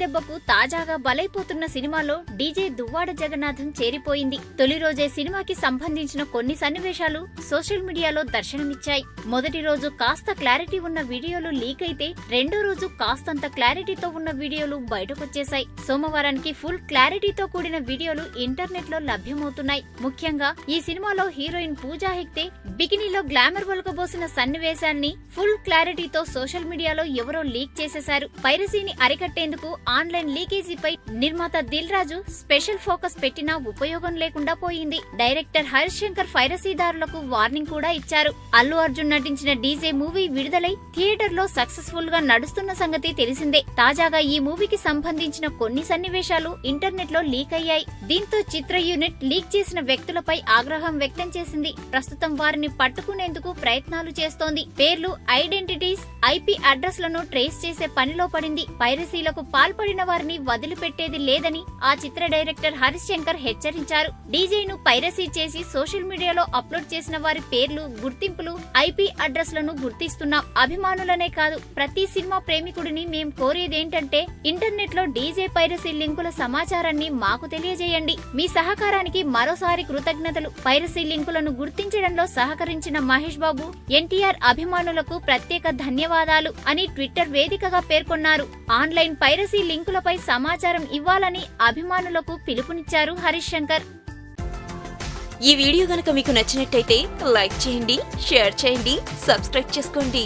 దెబ్బకు తాజాగా బలైపోతున్న సినిమాలో డీజే దువ్వాడ జగన్నాథం చేరిపోయింది. తొలి రోజే సినిమాకి సంబంధించిన కొన్ని సన్నివేశాలు సోషల్ మీడియాలో దర్శనమిచ్చాయి. మొదటి రోజు కాస్త క్లారిటీ ఉన్న వీడియోలు లీక్ అయితే రెండో రోజు కాస్తంత క్లారిటీతో ఉన్న వీడియోలు బయటకొచ్చేశాయి. సోమవారానికి ఫుల్ క్లారిటీతో కూడిన వీడియోలు ఇంటర్నెట్ లో లభ్యమవుతున్నాయి. ముఖ్యంగా ఈ సినిమాలో హీరోయిన్ పూజా హెగ్డే బికినీలో గ్లామర్ ఒలకబోసిన సన్నివేశాన్ని ఫుల్ క్లారిటీతో సోషల్ మీడియాలో ఎవరో లీక్ చేసేశారు. పైరసీని అరికట్టేందుకు ఆన్లైన్ లీకేజీపై నిర్మాత దిల్ రాజు స్పెషల్ ఫోకస్ పెట్టినా ఉపయోగం లేకుండా పోయింది. డైరెక్టర్ హరీష్ శంకర్ పైరసీదారులకు వార్నింగ్ కూడా ఇచ్చారు. అల్లు అర్జున్ నటించిన డీజే మూవీ విడుదలై థియేటర్ లో సక్సెస్ఫుల్ గా నడుస్తున్న సంగతి తెలిసిందే. తాజాగా ఈ మూవీకి సంబంధించిన కొన్ని సన్నివేశాలు ఇంటర్నెట్ లో లీక్ అయ్యాయి. దీంతో చిత్ర యూనిట్ లీక్ చేసిన వ్యక్తులపై ఆగ్రహం వ్యక్తం చేసింది. ప్రస్తుతం వారిని పట్టుకునేందుకు ప్రయత్నాలు చేస్తోంది. పేర్లు, ఐడెంటిటీస్, ఐపీ అడ్రస్లను ట్రేస్ చేసే పనిలో పడింది. పైరసీలకు పాల్పడిన వారిని వదిలిపెట్టేది లేదని ఆ చిత్ర డైరెక్టర్ హరీష్ శంకర్ హెచ్చరించారు. డీజేను పైరసీ చేసి సోషల్ మీడియాలో అప్లోడ్ చేసిన వారి పేర్లు, గుర్తింపులు, ఐపీ అడ్రస్లను గుర్తిస్తున్నాం. అభిమానులనే కాదు, ప్రతి సినిమా ప్రేమికుడిని మేం కోరేదేంటంటే ఇంటర్నెట్ లో డీజే పైరసీ లింకుల సమాచారాన్ని మాకు తెలియజేయండి. మీ సహకారానికి మరోసారి కృతజ్ఞతలు. పైరసీ లింకులను గుర్తించడంలో సహకరించిన మహేష్ బాబు, ఎన్టీఆర్ అభిమానులకు ప్రత్యేక ధన్యవాదాలు అని ట్విట్టర్ వేదికగా పేర్కొన్నారు. ఆన్లైన్ పైరసీ లింకులపై సమాచారం ఇవ్వాలని అభిమానులకు పిలుపునిచ్చారు హరీష్ శంకర్. ఈ వీడియో గనుక మీకు నచ్చినట్టయితే లైక్ చేయండి, షేర్ చేయండి, సబ్స్క్రైబ్ చేసుకోండి.